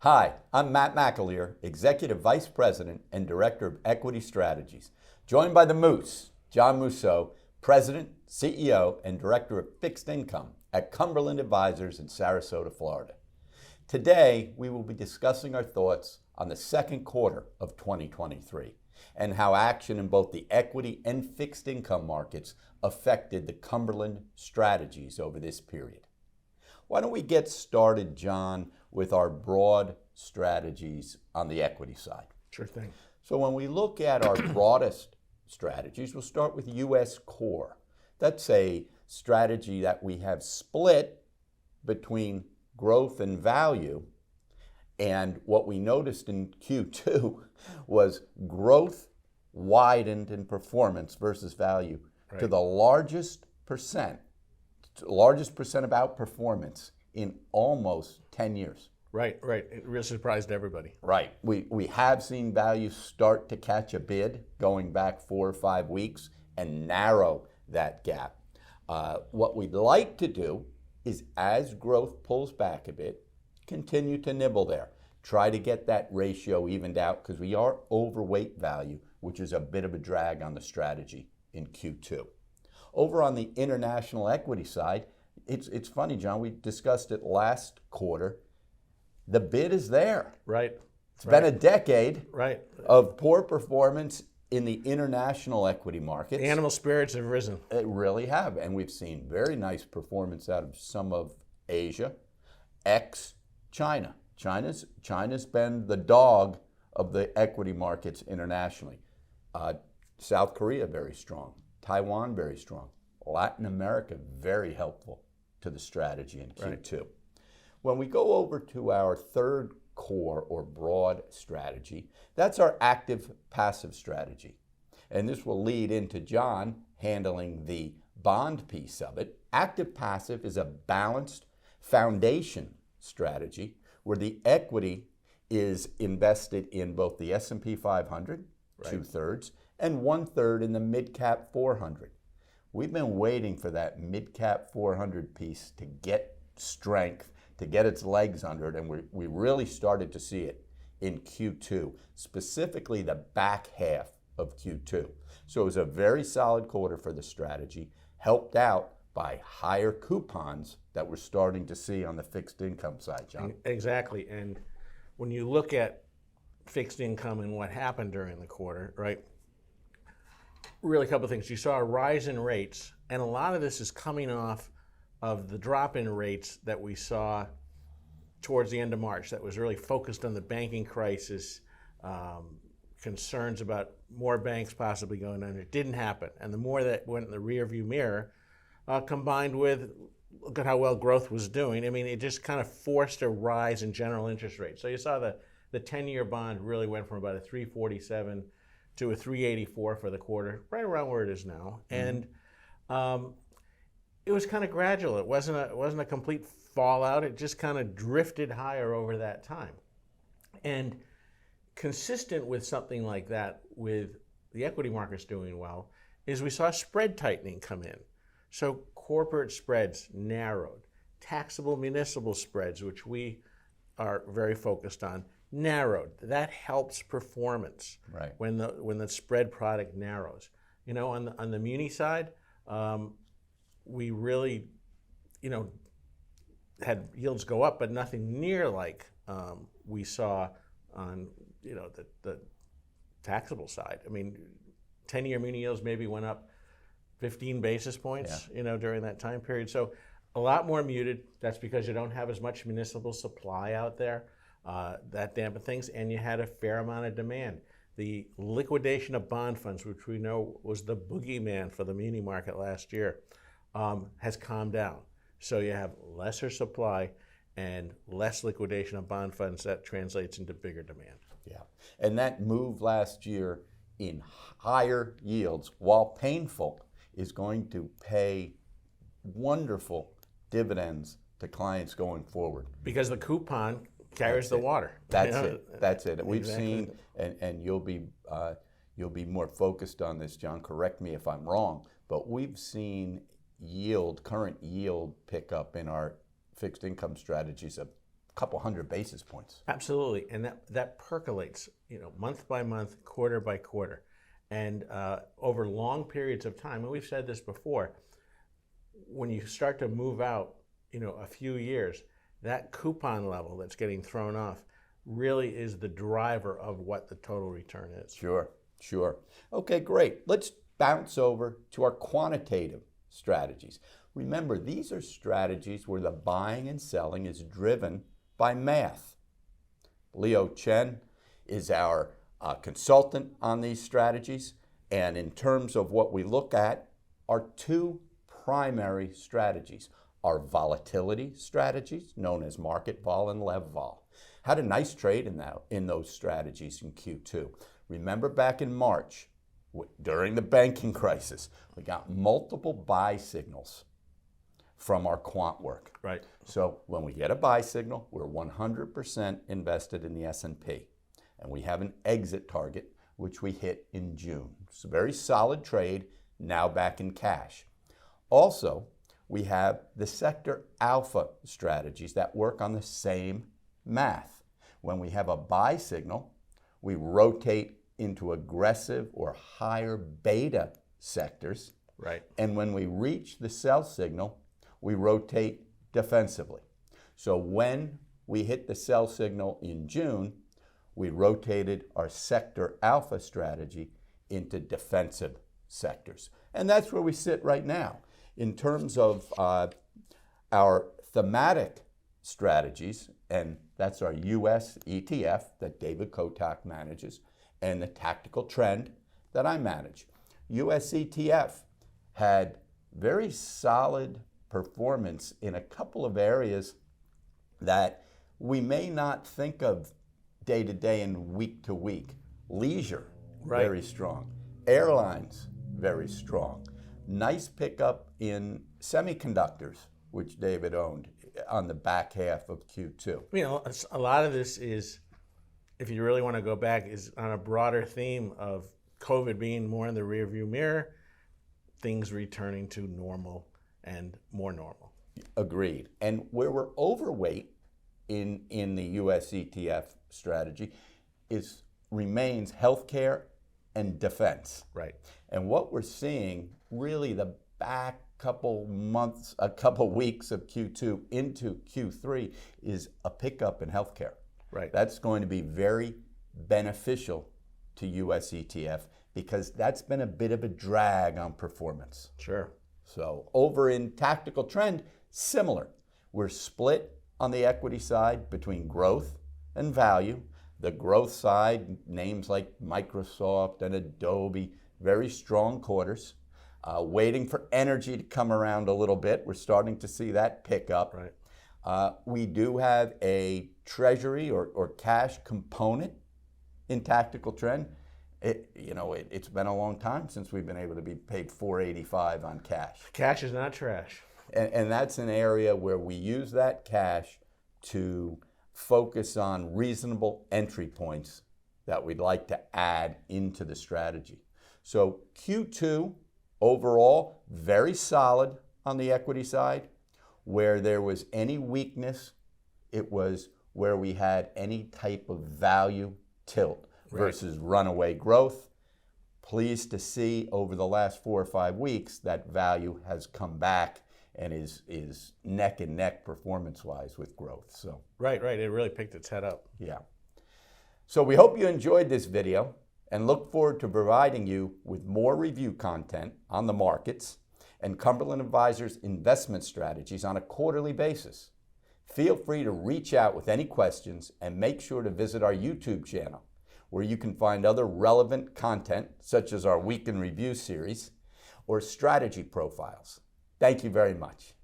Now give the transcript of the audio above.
Hi, I'm Matt McAleer, Executive Vice President and Director of Equity Strategies, joined by the Moose, John Mousseau, President, CEO, and Director of Fixed Income at Cumberland Advisors in Sarasota, Florida. Today, we will be discussing our thoughts on the second quarter of 2023 and how action in both the equity and fixed income markets affected the Cumberland strategies over this period. Why don't we get started, John, with our broad strategies on the equity side? Sure thing. So when we look at our broadest strategies, we'll start with U.S. Core. That's a strategy that we have split between growth and value. And what we noticed in Q2 was growth widened in performance versus value to the largest percent of outperformance in almost 10 years. Right. It really surprised everybody. Right. We have seen value start to catch a bid going back 4 or 5 weeks and narrow that gap. What we'd like to do is, as growth pulls back a bit, continue to nibble there. Try to get that ratio evened out because we are overweight value, which is a bit of a drag on the strategy in Q2. Over on the international equity side, it's funny, John, we discussed it last quarter. The bid is there. Right. It's been a decade Right. of poor performance in the international equity markets. The animal spirits have risen. It really have, and we've seen very nice performance out of some of Asia, ex-China. China's been the dog of the equity markets internationally. South Korea, very strong. Taiwan, very strong. Latin America, very helpful to the strategy in Q2. Right. When we go over to our third core or broad strategy, that's our active passive strategy. And this will lead into John handling the bond piece of it. Active passive is a balanced foundation strategy where the equity is invested in both the S&P 500, right, 2/3, and 1/3 in the mid-cap 400. We've been waiting for that mid-cap 400 piece to get strength, to get its legs under it, and we really started to see it in Q2, specifically the back half of Q2. So it was a very solid quarter for the strategy, helped out by higher coupons that we're starting to see on the fixed income side, John. Exactly, and when you look at fixed income and what happened during the quarter, right? Really a couple of things. You saw a rise in rates, and a lot of this is coming off of the drop in rates that we saw towards the end of March that was really focused on the banking crisis, concerns about more banks possibly going under. It didn't happen. And the more that went in the rearview mirror, combined with, look at how well growth was doing, I mean, it just kind of forced a rise in general interest rates. So you saw the 10-year bond really went from about a 347 to a 384 for the quarter, right around where it is now. Mm-hmm. And it was kind of gradual. It wasn't a complete fallout. It just kind of drifted higher over that time. And consistent with something like that, with the equity markets doing well, is we saw spread tightening come in. So corporate spreads narrowed. Taxable municipal spreads, which we are very focused on, narrowed. That helps performance, right, when the spread product narrows. You know, on the Muni side, we really, had yields go up, but nothing near like we saw on, the taxable side. I mean, 10-year Muni yields maybe went up 15 basis points, during that time period. So a lot more muted. That's because you don't have as much municipal supply out there. That dampened things, and you had a fair amount of demand. The liquidation of bond funds, which we know was the boogeyman for the muni market last year, has calmed down. So you have lesser supply and less liquidation of bond funds. That translates into bigger demand. Yeah, and that move last year in higher yields, while painful, is going to pay wonderful dividends to clients going forward. Because the coupon carries the water. That's it. We've seen, and you'll be more focused on this, John. Correct me if I'm wrong, but we've seen current yield pick up in our fixed income strategies of couple hundred basis points. Absolutely, and that percolates, month by month, quarter by quarter, and over long periods of time. And we've said this before. When you start to move out, a few years, that coupon level that's getting thrown off really is the driver of what the total return is. Sure. Okay, great. Let's bounce over to our quantitative strategies. Remember, these are strategies where the buying and selling is driven by math. Leo Chen is our consultant on these strategies, and in terms of what we look at are two primary strategies. Our volatility strategies, known as market vol and lev vol. Had a nice trade in those strategies in Q2. Remember back in March, during the banking crisis, we got multiple buy signals from our quant work. Right. So when we get a buy signal, we're 100% invested in the S&P. And we have an exit target, which we hit in June. It's a very solid trade, now back in cash. Also, we have the sector alpha strategies that work on the same math. When we have a buy signal, we rotate into aggressive or higher beta sectors. Right. And when we reach the sell signal, we rotate defensively. So when we hit the sell signal in June, we rotated our sector alpha strategy into defensive sectors. And that's where we sit right now. In terms of our thematic strategies, and that's our US ETF that David Kotak manages, and the tactical trend that I manage. US ETF had very solid performance in a couple of areas that we may not think of day to day and week to week. Leisure, right. Very strong. Airlines, very strong. Nice pickup in semiconductors, which David owned on the back half of Q2. A lot of this is, if you really want to go back, is on a broader theme of COVID being more in the rearview mirror, things returning to normal and more normal. Agreed. And where we're overweight in the US ETF strategy remains healthcare and defense. Right. And what we're seeing really the back couple months, a couple weeks of Q2 into Q3 is a pickup in healthcare. Right. That's going to be very beneficial to US ETF because that's been a bit of a drag on performance. Sure. So over in tactical trend, similar. We're split on the equity side between growth and value. The growth side, names like Microsoft and Adobe, very strong quarters. Waiting for energy to come around a little bit. We're starting to see that pick up. Right. We do have a treasury or cash component in tactical trend. It's been a long time since we've been able to be paid $4.85 on cash. Cash is not trash. And that's an area where we use that cash to focus on reasonable entry points that we'd like to add into the strategy. So Q2 overall, very solid on the equity side. Where there was any weakness, it was where we had any type of value tilt versus runaway growth. Pleased to see over the last 4 or 5 weeks that value has come back and is neck and neck performance-wise with growth. So Right. It really picked its head up. yeah. So we hope you enjoyed this video and look forward to providing you with more review content on the markets and Cumberland Advisors investment strategies on a quarterly basis. Feel free to reach out with any questions and make sure to visit our YouTube channel where you can find other relevant content such as our Week in Review series or strategy profiles. Thank you very much.